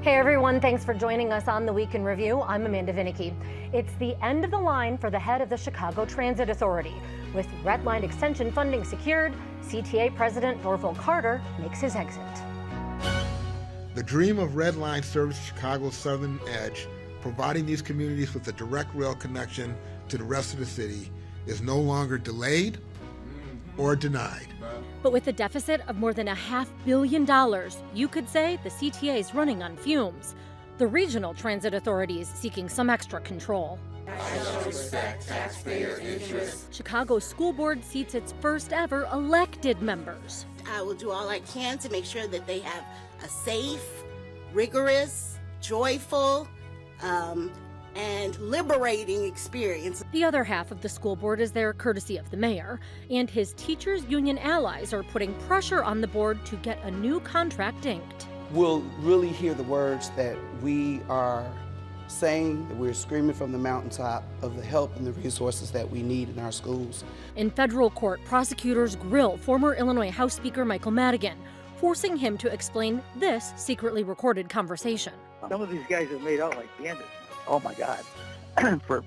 Hey everyone, thanks for joining us on the Week in Review. I'm Amanda Vinicky. It's the end of the line for the head of the Chicago Transit Authority. With Red Line extension funding secured, CTA President Dorval makes his exit. The dream of Red Line service Chicago's southern edge, providing these communities with a direct rail connection to the rest of the city, is no longer delayed or denied. But with a deficit of more than $500 million, you could say the CTA is running on fumes. The regional transit authorities seeking some extra control. I shall respect taxpayer interests. Chicago School Board seats its first ever elected members. I will do all I can to make sure that they have a safe, rigorous, joyful, and liberating experience. The other half of the school board is there courtesy of the mayor, and his teachers' union allies are putting pressure on the board to get a new contract inked. We'll really hear the words that we are saying, that we're screaming from the mountaintop of the help and the resources that we need in our schools. In federal court, prosecutors grill former Illinois House Speaker Michael Madigan, forcing him to explain this secretly recorded conversation. Some of these guys have made out like bandits. Oh my God, for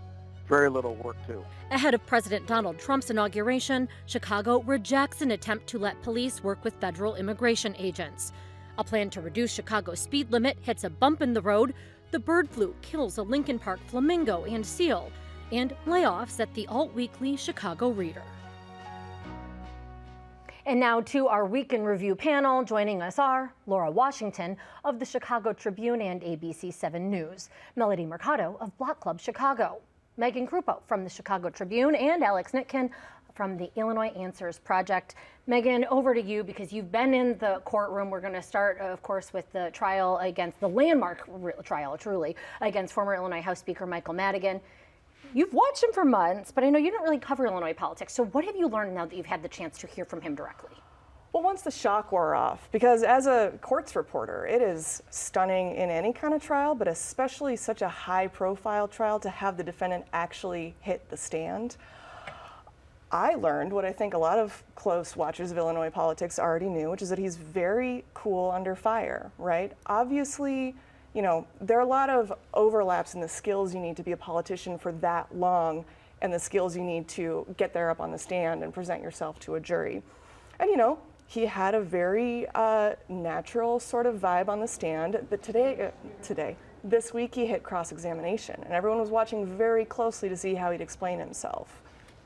very little work too. Ahead of President Donald Trump's inauguration, Chicago rejects an attempt to let police work with federal immigration agents. A plan to reduce Chicago's speed limit hits a bump in the road, the bird flu kills a Lincoln Park flamingo and seal, and layoffs at the alt-weekly Chicago Reader. And now to our Week in Review panel. Joining us are Laura Washington of the Chicago Tribune and ABC 7 News, Melody Mercado of Block Club Chicago, Megan Krupo from the Chicago Tribune, and Alex Nitkin from the Illinois Answers Project. Megan, over to you because you've been in the courtroom. We're going to start, of course, with the trial against the landmark trial, truly, against former Illinois House Speaker Michael Madigan. You've watched him for months, but I know you don't really cover Illinois politics. So what have you learned now that you've had the chance to hear from him directly? Well, once the shock wore off, because as a courts reporter, it is stunning in any kind of trial, but especially such a high-profile trial to have the defendant actually hit the stand. I learned what I think a lot of close watchers of Illinois politics already knew, which is that he's very cool under fire, right? Obviously, you know, there are a lot of overlaps in the skills you need to be a politician for that long and the skills you need to get there up on the stand and present yourself to a jury. And, you know, he had a very natural sort of vibe on the stand, but this week he hit cross-examination, and everyone was watching very closely to see how he'd explain himself.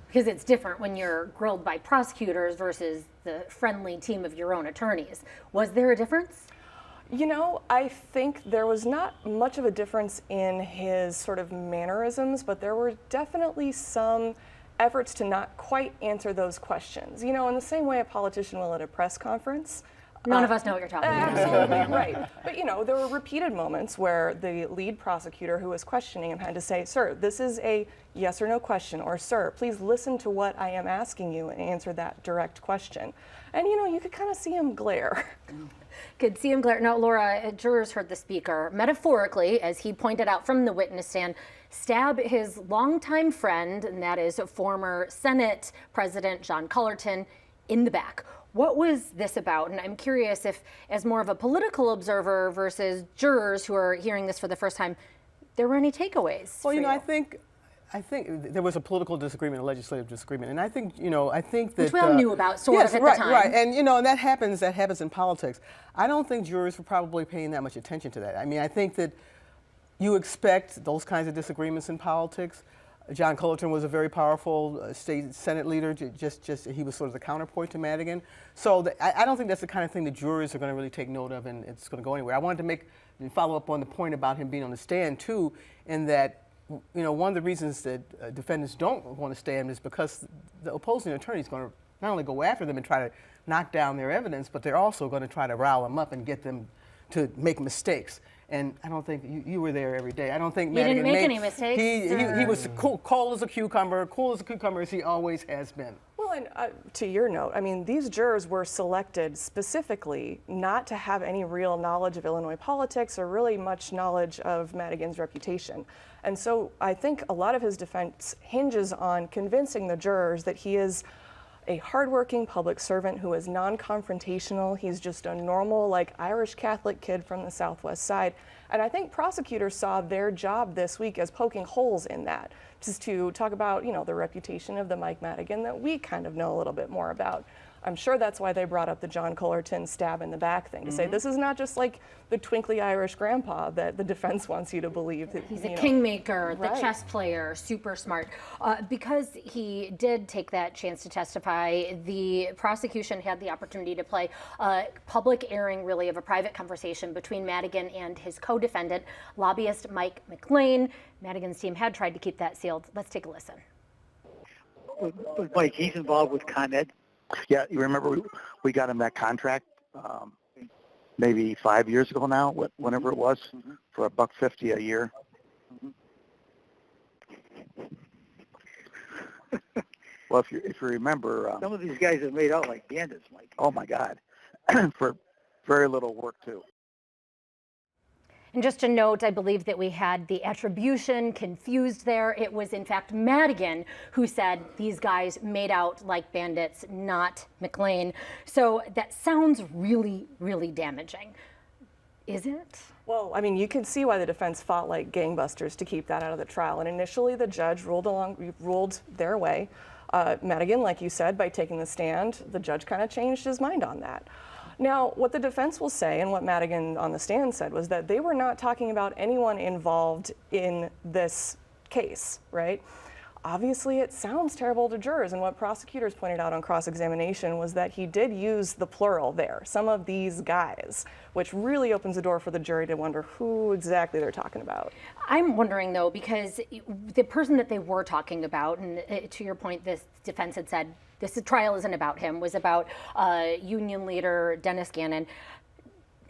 Because it's different when you're grilled by prosecutors versus the friendly team of your own attorneys. Was there a difference? You know, I think there was not much of a difference in his sort of mannerisms, but there were definitely some efforts to not quite answer those questions. You know, in the same way a politician will at a press conference. None of us know what you're talking about. Absolutely, right. But, you know, there were repeated moments where the lead prosecutor who was questioning him had to say, "Sir, this is a yes or no question," or "Sir, please listen to what I am asking you and answer that direct question." And, you know, you could kind of see him glare. Could see him glare. Now, Laura, jurors heard the speaker metaphorically, as he pointed out from the witness stand, stab his longtime friend, and that is former Senate President John Cullerton, in the back. What was this about? And I'm curious if, as more of a political observer versus jurors who are hearing this for the first time, there were any takeaways? Well, you know, I think there was a political disagreement, a legislative disagreement, and I think that which we all knew about, sort of at the time. Right, and you know, and that happens in politics. I don't think jurors were probably paying that much attention to that. I mean, I think that you expect those kinds of disagreements in politics. John Cullerton was a very powerful state Senate leader. He was sort of the counterpoint to Madigan. So I don't think that's the kind of thing the jurors are going to really take note of, and it's going to go anywhere. I wanted to follow up on the point about him being on the stand too, in that, you know, one of the reasons that defendants don't want to stand is because the opposing attorney is going to not only go after them and try to knock down their evidence, but they're also going to try to rile them up and get them to make mistakes. And I don't think you were there every day. I don't think Madigan didn't make any mistakes. He was cold as a cucumber as he always has been. Well, and to your note, I mean, these jurors were selected specifically not to have any real knowledge of Illinois politics or really much knowledge of Madigan's reputation. And so I think a lot of his defense hinges on convincing the jurors that he is a hardworking public servant who is non-confrontational. He's just a normal, like, Irish Catholic kid from the Southwest side. And I think prosecutors saw their job this week as poking holes in that, just to talk about, you know, the reputation of the Mike Madigan that we kind of know a little bit more about. I'm sure that's why they brought up the John Cullerton stab in the back thing, to say this is not just like the twinkly Irish grandpa that the defense wants you to believe. That, he's a kingmaker, the Right. chess player, super smart. Because he did take that chance to testify, the prosecution had the opportunity to play a public airing, really, of a private conversation between Madigan and his co-defendant, lobbyist Mike McLean. Madigan's team had tried to keep that sealed. Let's take a listen. Mike, he's involved with Con Ed. Yeah, you remember we got him that contract maybe 5 years ago now, whenever it was, for $150 a year. Well, if you remember, Some of these guys have made out like bandits, Mike. oh my God, for very little work too. And just a note, I believe that we had the attribution confused there. It was, in fact, Madigan who said these guys made out like bandits, not McLean. So that sounds really, really damaging. Is it? Well, I mean, you can see why the defense fought like gangbusters to keep that out of the trial. And initially, the judge ruled their way. Madigan, like you said, by taking the stand, the judge kind of changed his mind on that. Now, what the defense will say, and what Madigan on the stand said, was that they were not talking about anyone involved in this case, right? Obviously, it sounds terrible to jurors, and what prosecutors pointed out on cross-examination was that he did use the plural there, some of these guys, which really opens the door for the jury to wonder who exactly they're talking about. I'm wondering, though, because the person that they were talking about, and to your point, this defense had said this trial isn't about him, was about union leader Dennis Gannon.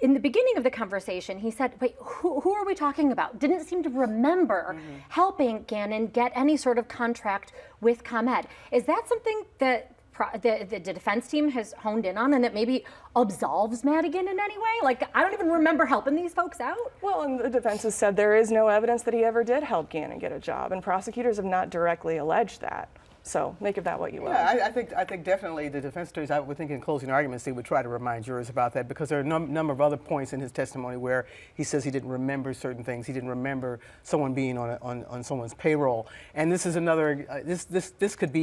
In the beginning of the conversation, he said, wait, who are we talking about? Didn't seem to remember helping Gannon get any sort of contract with ComEd. Is that something that the defense team has honed in on and that maybe absolves Madigan in any way? Like, I don't even remember helping these folks out. Well, and the defense has said there is no evidence that he ever did help Gannon get a job, and prosecutors have not directly alleged that. So make of that what you will. Yeah, I think definitely the defense attorneys, I would think in closing arguments, they would try to remind jurors about that, because there are a number of other points in his testimony where he says he didn't remember certain things. He didn't remember someone being on someone's payroll. And this is another, this could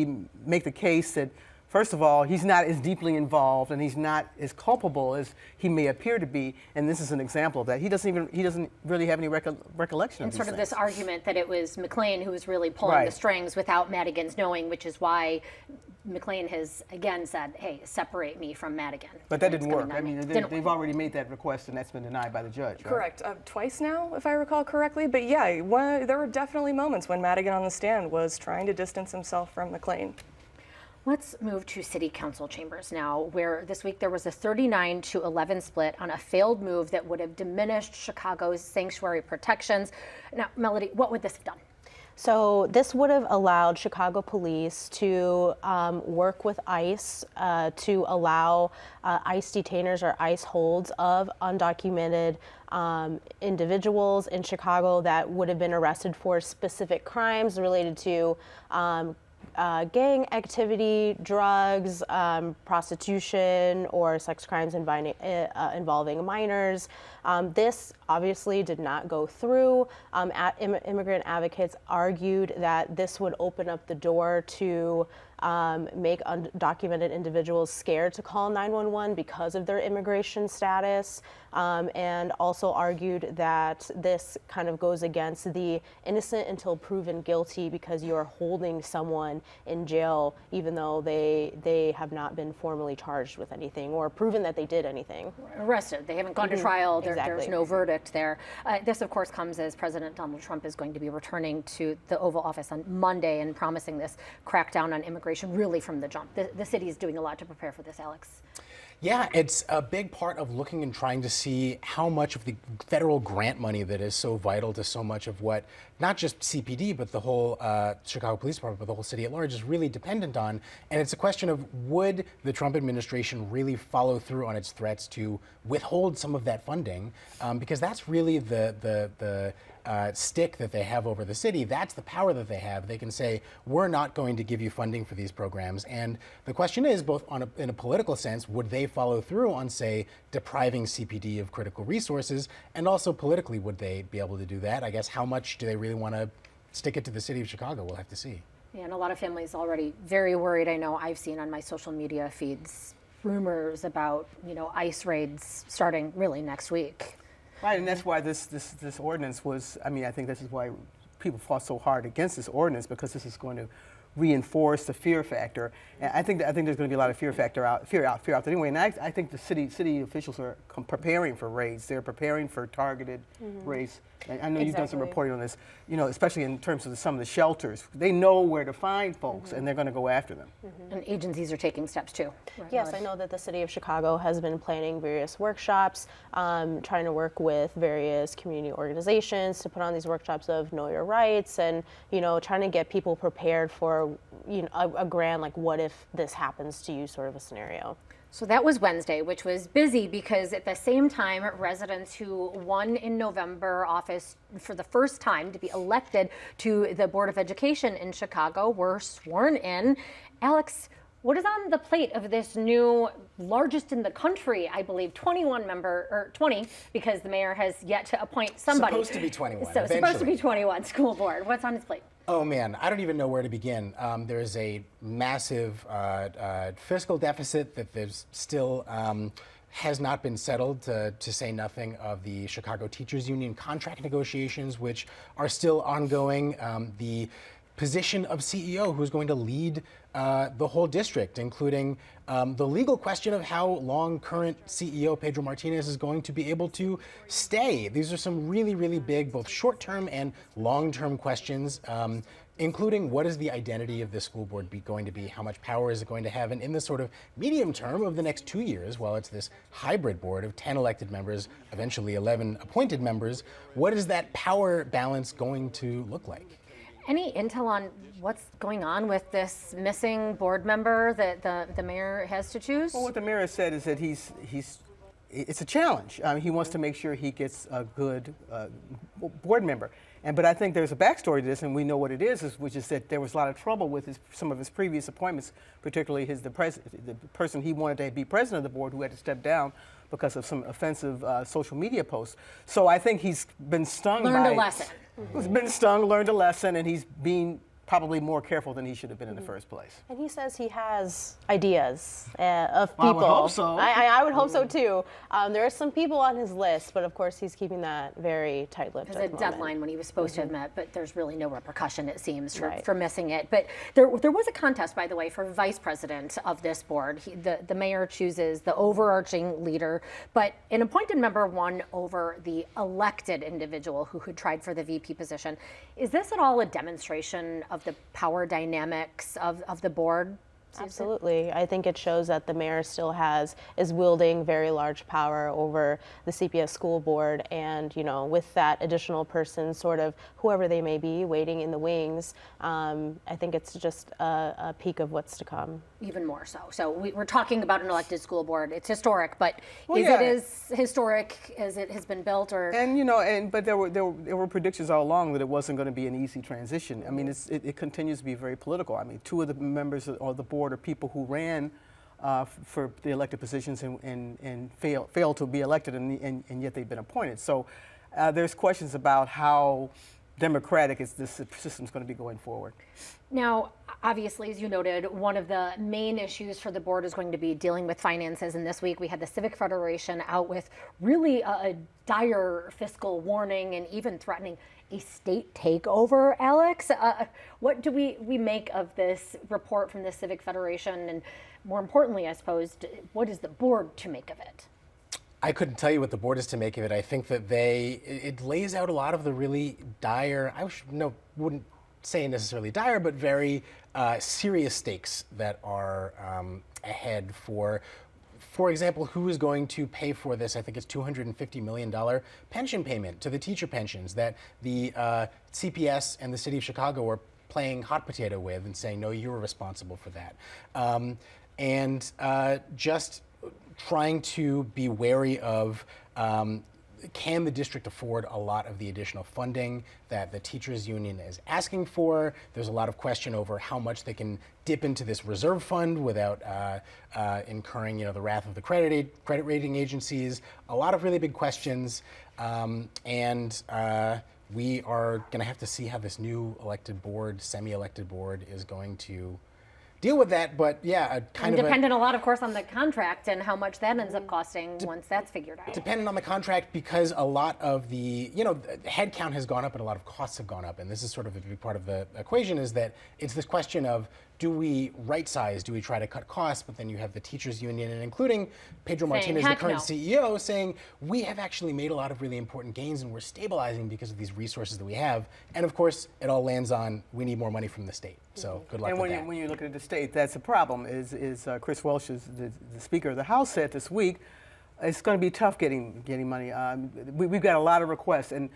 make the case that, first of all, he's not as deeply involved and he's not as culpable as he may appear to be, and this is an example of that. He doesn't really have any recollection of these sort of things. this argument that it was McLean who was really pulling the strings without Madigan's knowing, which is why McLean has again said, hey, separate me from Madigan. But that didn't work. I mean, they've already made that request and that's been denied by the judge, right? Correct. Twice now, if I recall correctly. But yeah, there were definitely moments when Madigan on the stand was trying to distance himself from McLean. Let's move to city council chambers now, where this week there was a 39-11 split on a failed move that would have diminished Chicago's sanctuary protections. Now, Melody, what would this have done? So this would have allowed Chicago police to work with ICE to allow ICE detainers or ICE holds of undocumented individuals in Chicago that would have been arrested for specific crimes related to gang activity, drugs, prostitution, or sex crimes involving minors. This obviously did not go through. Immigrant advocates argued that this would open up the door to make undocumented individuals scared to call 911 because of their immigration status, and also argued that this kind of goes against the innocent until proven guilty, because you are holding someone in jail even though they have not been formally charged with anything or proven that they did anything. Arrested. They haven't gone to trial. Exactly. There's no verdict there. This, of course, comes as President Donald Trump is going to be returning to the Oval Office on Monday and promising this crackdown on immigration really from the jump. The city is doing a lot to prepare for this, Alex. Yeah, it's a big part of looking and trying to see how much of the federal grant money that is so vital to so much of what, not just CPD, but the whole Chicago Police Department, but the whole city at large is really dependent on. And it's a question of, would the Trump administration really follow through on its threats to withhold some of that funding? Because that's really the stick that they have over the city, that's the power that they have. They can say, we're not going to give you funding for these programs. And the question is, both in a political sense, would they follow through on, say, depriving CPD of critical resources? And also politically, would they be able to do that? I guess how much do they really want to stick it to the city of Chicago? We'll have to see. Yeah, and a lot of families already very worried. I know I've seen on my social media feeds rumors about, ICE raids starting really next week. Right, and that's why this ordinance was, I think this is why people fought so hard against this ordinance, because this is going to reinforce the fear factor. And I think there's going to be a lot of fear out there anyway. And I think the city officials are preparing for raids. They're preparing for targeted raids. And I know you've done some reporting on this, especially in terms of some of the shelters. They know where to find folks, and they're going to go after them. And agencies are taking steps too. Right. Yes, I know that the city of Chicago has been planning various workshops, trying to work with various community organizations to put on these workshops of know your rights, and trying to get people prepared for a grand, like, what if this happens to you sort of a scenario. So that was Wednesday, which was busy because at the same time, residents who won in November office for the first time to be elected to the Board of Education in Chicago were sworn in. Alex, what is on the plate of this new, largest in the country, I believe, 20, because the mayor has yet to appoint somebody. Supposed to be 21. So eventually. supposed to be 21 school board. What's on his plate? Oh man, I don't even know where to begin. There is a massive fiscal deficit that there's still has not been settled, to say nothing of the Chicago Teachers Union contract negotiations, which are still ongoing. The position of CEO who's going to lead the whole district, including the legal question of how long current CEO Pedro Martinez is going to be able to stay. These are some really, really big, both short-term and long-term questions, including what is the identity of this school board going to be, how much power is it going to have, and in the sort of medium term of the next 2 years, while it's this hybrid board of 10 elected members, eventually 11 appointed members, what is that power balance going to look like? Any intel on what's going on with this missing board member that the mayor has to choose? Well, what the mayor has said is that it's a challenge. He wants to make sure he gets a good board member. But I think there's a backstory to this, and we know what it is, which is that there was a lot of trouble with some of his previous appointments, particularly the person he wanted to be president of the board, who had to step down because of some offensive social media posts. So I think he's been stung Learned a lesson. He's been stung, learned a lesson, and he's being probably more careful than he should have been in the first place. And he says he has ideas of people. I would hope so. I would hope so too. There are some people on his list, but of course he's keeping that very tight-lipped. There's a deadline when he was supposed to have met, but there's really no repercussion, it seems, for missing it. But there was a contest, by the way, for vice president of this board. The mayor chooses the overarching leader, but an appointed member won over the elected individual who had tried for the VP position. Is this at all a demonstration of the power dynamics of the board? Absolutely. I think it shows that the mayor still is wielding very large power over the CPS school board, and with that additional person, sort of whoever they may be, waiting in the wings, I think it's just a peek of what's to come. Even more so. So we're talking about an elected school board. It's historic, but is it as historic as it has been built, or? And but there were predictions all along that it wasn't going to be an easy transition. I mean, it continues to be very political. I mean, two of the members of the board are people who ran for the elected positions and failed to be elected, and yet they've been appointed. So there's questions about how democratic this system is going to be going forward. Now, obviously, as you noted, one of the main issues for the board is going to be dealing with finances. And this week we had the Civic Federation out with really a dire fiscal warning and even threatening a state takeover. Alex, what do we make of this report from the Civic Federation? And more importantly, I suppose, what is the board to make of it? I couldn't tell you what the board is to make of it. I think that it lays out a lot of the really dire, wouldn't say necessarily dire, but very serious stakes that are ahead for example, who is going to pay for this? I think it's $250 million pension payment to the teacher pensions that the CPS and the city of Chicago are playing hot potato with and saying, no, you were responsible for that. And just trying to be wary of can the district afford a lot of the additional funding that the teachers union is asking for? There's a lot of question over how much they can dip into this reserve fund without incurring, the wrath of the credit rating agencies. A lot of really big questions, and we are going to have to see how this new elected board, semi-elected board, is going to deal with that. But yeah, dependent a lot, of course, on the contract and how much that ends up costing once that's figured out. Dependent on the contract, because a lot of the, headcount has gone up and a lot of costs have gone up. And this is sort of a big part of the equation, is that it's this question of, do we right size? Do we try to cut costs? But then you have the teachers union, and including Pedro Martinez, the current CEO, saying we have actually made a lot of really important gains and we're stabilizing because of these resources that we have. And of course, it all lands on, we need more money from the state. So good luck with that. And when you look at the state, that's a problem. Is Chris Welch, the Speaker of the House, said this week, it's going to be tough getting money. We've got a lot of requests, and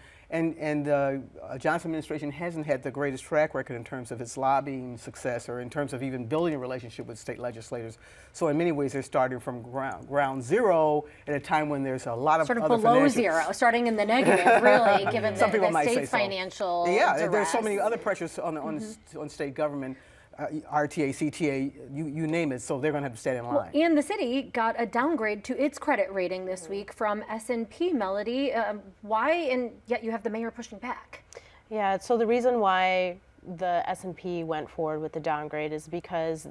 Johnson administration hasn't had the greatest track record in terms of its lobbying success or in terms of even building a relationship with state legislators. So in many ways, they're starting from ground zero at a time when there's a lot of sort of other below zero, starting in the negative, really, given the state's financial Yeah, there's so duress. many other pressures on state government. RTA, CTA, you name it, so they're going to have to stand in line. Well, and the city got a downgrade to its credit rating this week from S&P, Melody. Why? And yet you have the mayor pushing back. Yeah, so the reason why the S&P went forward with the downgrade is because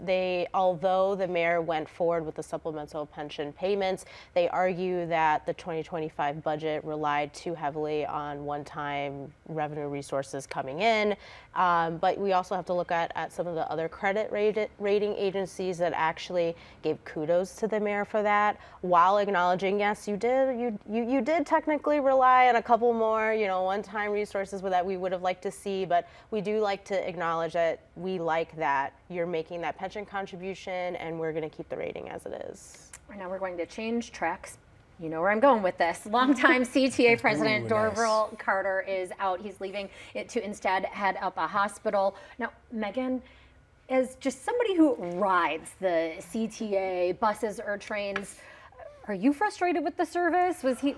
although the mayor went forward with the supplemental pension payments, they argue that the 2025 budget relied too heavily on one-time revenue resources coming in. But we also have to look at some of the other credit rating agencies that actually gave kudos to the mayor for that, while acknowledging, yes, you did technically rely on a couple more, one-time resources that we would have liked to see, but we do like to acknowledge that we like that you're making that pension contribution, and we're going to keep the rating as it is. Now we're going to change tracks. You know where I'm going with this. Longtime CTA president Dorval Carter is out. He's leaving it to instead head up a hospital. Now, Megan, as just somebody who rides the CTA buses or trains, are you frustrated with the service? Was he,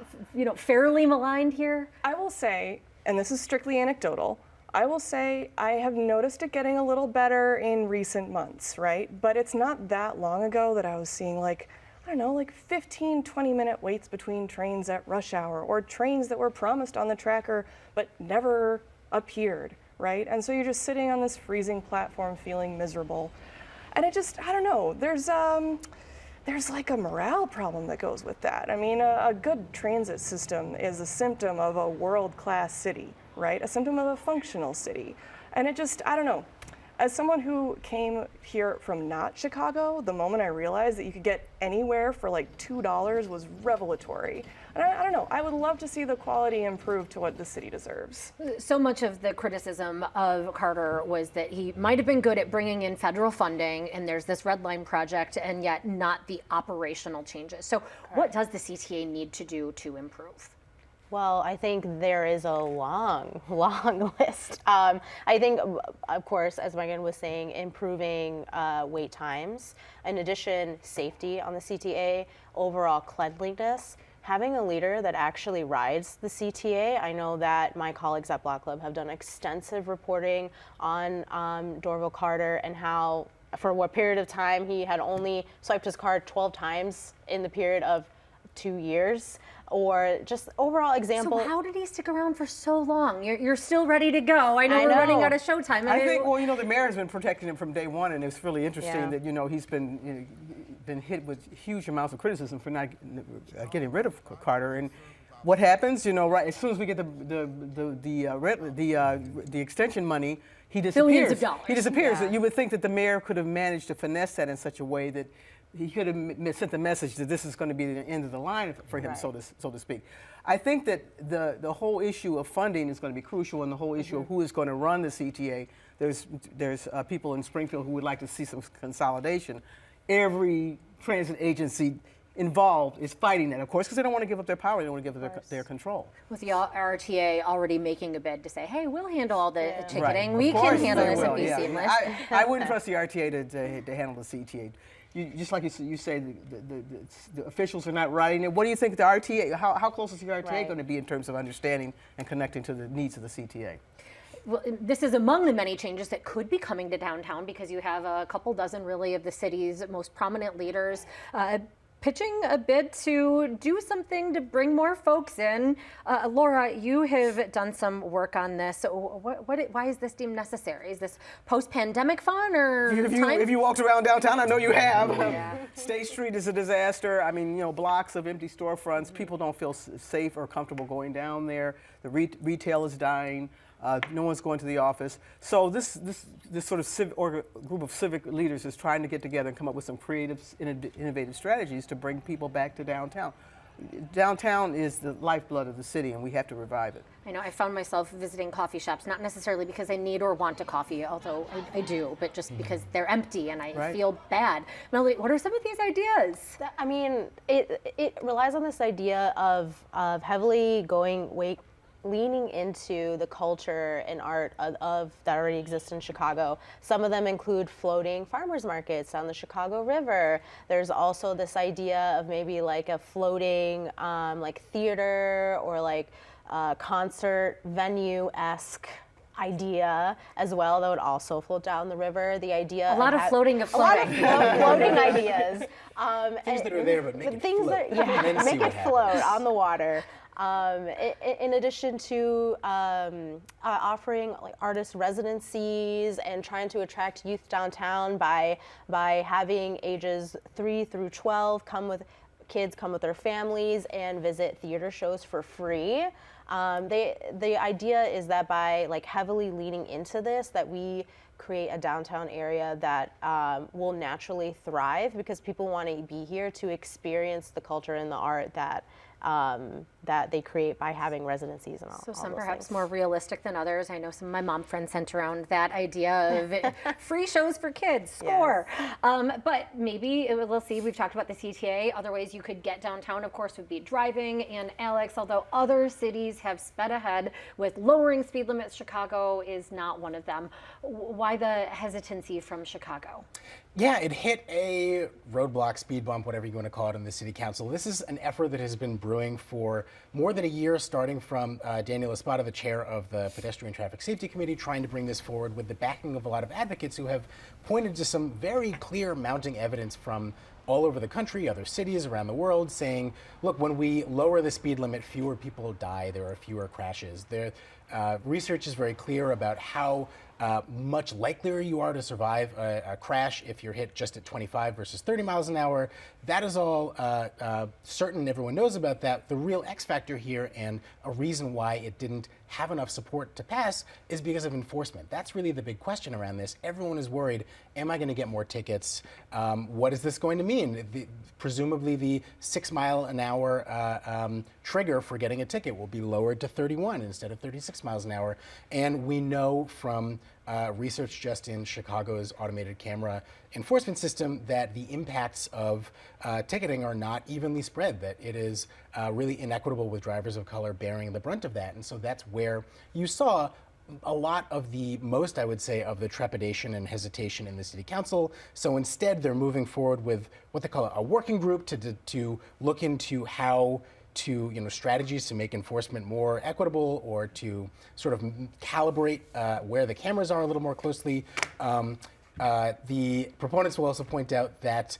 fairly maligned here? I will say, and this is strictly anecdotal, I will say I have noticed it getting a little better in recent months, right? But it's not that long ago that I was seeing like 15, 20-minute waits between trains at rush hour, or trains that were promised on the tracker but never appeared, right? And so you're just sitting on this freezing platform feeling miserable. And it just, I don't know, there's like a morale problem that goes with that. I mean, a good transit system is a symptom of a world-class city, right? A symptom of a functional city. And it just, I don't know. As someone who came here from not Chicago, the moment I realized that you could get anywhere for like $2 was revelatory. And I don't know, I would love to see the quality improve to what the city deserves. So much of the criticism of Carter was that he might have been good at bringing in federal funding, and there's this red line project, and yet not the operational changes. So what does the CTA need to do to improve? Well, I think there is a long list. I think, of course, as Megan was saying, improving wait times. In addition, safety on the CTA, overall cleanliness, having a leader that actually rides the CTA. I know that my colleagues at Block Club have done extensive reporting on Dorval Carter and how, for what period of time, he had only swiped his card 12 times in the period of 2 years. Or just overall example. So how did he stick around for so long? You're still ready to go. I know we're running out of showtime. I think, the mayor has been protecting him from day one, and it's really interesting that, he's been hit with huge amounts of criticism for not getting rid of Carter. And what happens, right as soon as we get the extension money, he disappears. Billions of dollars. He disappears. Yeah. You would think that the mayor could have managed to finesse that in such a way that he could have sent the message that this is going to be the end of the line for him, so to speak. I think that the whole issue of funding is going to be crucial, and the whole issue of who is going to run the CTA. There's people in Springfield who would like to see some consolidation. Every transit agency involved is fighting that, of course, because they don't want to give up their power. They don't want to give up their control. With the RTA already making a bid to say, hey, we'll handle all the ticketing. Right. We can handle this and be seamless. I wouldn't trust the RTA to handle the CTA. just like you say, the officials are not writing it. What do you think the RTA, how close is the RTA going to be in terms of understanding and connecting to the needs of the CTA? Well, this is among the many changes that could be coming to downtown, because you have a couple dozen really of the city's most prominent leaders pitching a bid to do something to bring more folks in. Laura, you have done some work on this. Why is this deemed necessary? Is this post-pandemic fun, or if you walked around downtown, I know you have. Yeah. State Street is a disaster. I mean, blocks of empty storefronts. People don't feel safe or comfortable going down there. The retail is dying. No one's going to the office. So this sort of group of civic leaders is trying to get together and come up with some creative, innovative strategies to bring people back to downtown. Downtown is the lifeblood of the city, and we have to revive it. I know I found myself visiting coffee shops, not necessarily because I need or want a coffee, although I do, but just because they're empty and I feel bad. Melody, what are some of these ideas? I mean, it relies on this idea of heavily leaning into the culture and art of that already exists in Chicago. Some of them include floating farmers markets on the Chicago River. There's also this idea of maybe like a floating like theater or like concert venue-esque idea as well that would also float down the river. The idea a lot of floating. A lot of floating ideas. Things that are there, but make it float. Make it float on the water. In addition to offering like artist residencies and trying to attract youth downtown by having ages 3 through 12 come with their families and visit theater shows for free. The idea is that by like heavily leaning into this, that we create a downtown area that will naturally thrive because people want to be here to experience the culture and the art that they create by having residencies and all. So some those perhaps things. more realistic than others. I know some of my mom friends sent around that idea of free shows for kids. Score. Yes. But maybe we'll see. We've talked about the CTA. Other ways you could get downtown, of course, would be driving. And Alex, although other cities have sped ahead with lowering speed limits, Chicago is not one of them. Why the hesitancy from Chicago? Yeah, it hit a roadblock, speed bump, whatever you want to call it, in the city council. This is an effort that has been brewing for more than a year, starting from Daniel Espada, the chair of the Pedestrian Traffic Safety Committee, trying to bring this forward with the backing of a lot of advocates who have pointed to some very clear mounting evidence from all over the country, other cities around the world, saying, look, when we lower the speed limit, fewer people die, there are fewer crashes. Research is very clear about how much likelier you are to survive a crash if you're hit just at 25 versus 30 miles an hour. That is all certain. Everyone knows about that. The real X factor here, and a reason why it didn't have enough support to pass, is because of enforcement. That's really the big question around this. Everyone is worried, am I going to get more tickets? What is this going to mean? Presumably the 6 mile an hour trigger for getting a ticket will be lowered to 31 instead of 36 miles an hour. And we know from research just in Chicago's automated camera enforcement system that the impacts of ticketing are not evenly spread, that it is really inequitable with drivers of color bearing the brunt of that. And so that's where you saw a lot of the most, I would say, of the trepidation and hesitation in the city council. So instead, they're moving forward with what they call a working group to look into how to, strategies to make enforcement more equitable, or to sort of calibrate where the cameras are a little more closely. The proponents will also point out that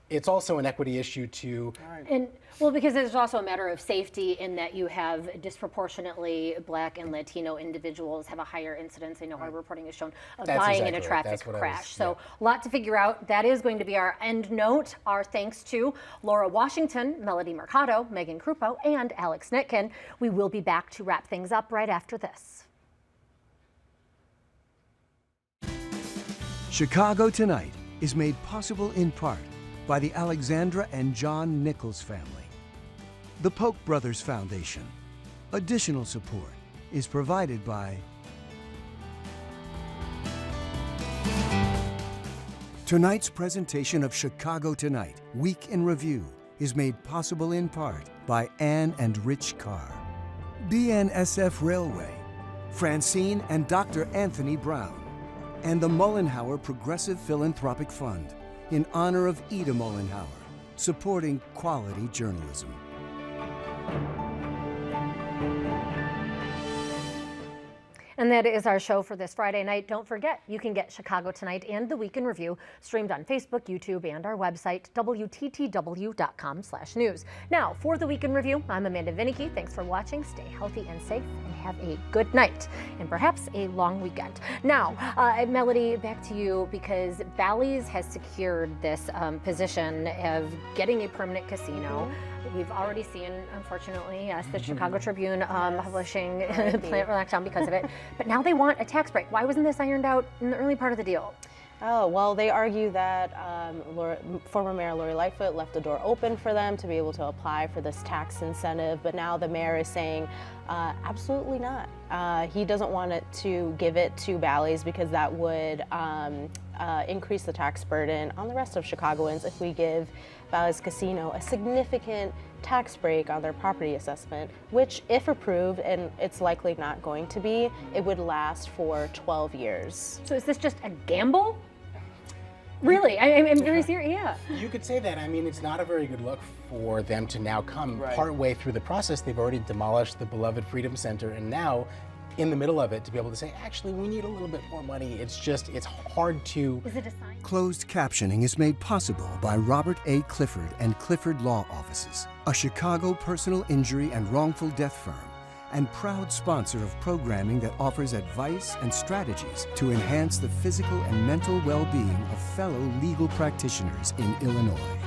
it's also an equity issue to... And well, because it's also a matter of safety in that you have disproportionately Black and Latino individuals have a higher incidence. I know our reporting has shown of dying in a traffic crash. So a lot to figure out. That is going to be our end note. Our thanks to Laura Washington, Melody Mercado, Megan Krupo, and Alex Nitkin. We will be back to wrap things up right after this. Chicago Tonight is made possible in part by the Alexandra and John Nichols family. The Polk Brothers Foundation. Additional support is provided by tonight's presentation of Chicago Tonight, Week in Review, is made possible in part by Ann and Rich Carr, BNSF Railway, Francine and Dr. Anthony Brown, and the Mullenhour Progressive Philanthropic Fund, in honor of Ida Mollenhauer, supporting quality journalism. And that is our show for this Friday night. Don't forget, you can get Chicago Tonight and the Week in Review streamed on Facebook, YouTube, and our website, WTTW.com/news. Now, for the Week in Review, I'm Amanda Vinicky. Thanks for watching. Stay healthy and safe, and have a good night, and perhaps a long weekend. Now, Melody, back to you, because Bally's has secured this position of getting a permanent casino. We've already seen, unfortunately, the Chicago Tribune publishing plant lockdown because of it. But now they want a tax break. Why wasn't this ironed out in the early part of the deal? Oh, well, they argue that former Mayor Lori Lightfoot left the door open for them to be able to apply for this tax incentive, but now the mayor is saying absolutely not. He doesn't want it to give it to Bally's because that would increase the tax burden on the rest of Chicagoans if we give Bally's Casino a significant tax break on their property assessment, which, if approved, and it's likely not going to be, it would last for 12 years. So is this just a gamble? Really? I'm very serious. Yeah. You could say that. I mean, it's not a very good look for them to now come partway through the process. They've already demolished the beloved Freedom Center, and now, in the middle of it, to be able to say, actually, we need a little bit more money. It's hard to... Is it a sign? Closed captioning is made possible by Robert A. Clifford and Clifford Law Offices, a Chicago personal injury and wrongful death firm, and proud sponsor of programming that offers advice and strategies to enhance the physical and mental well-being of fellow legal practitioners in Illinois.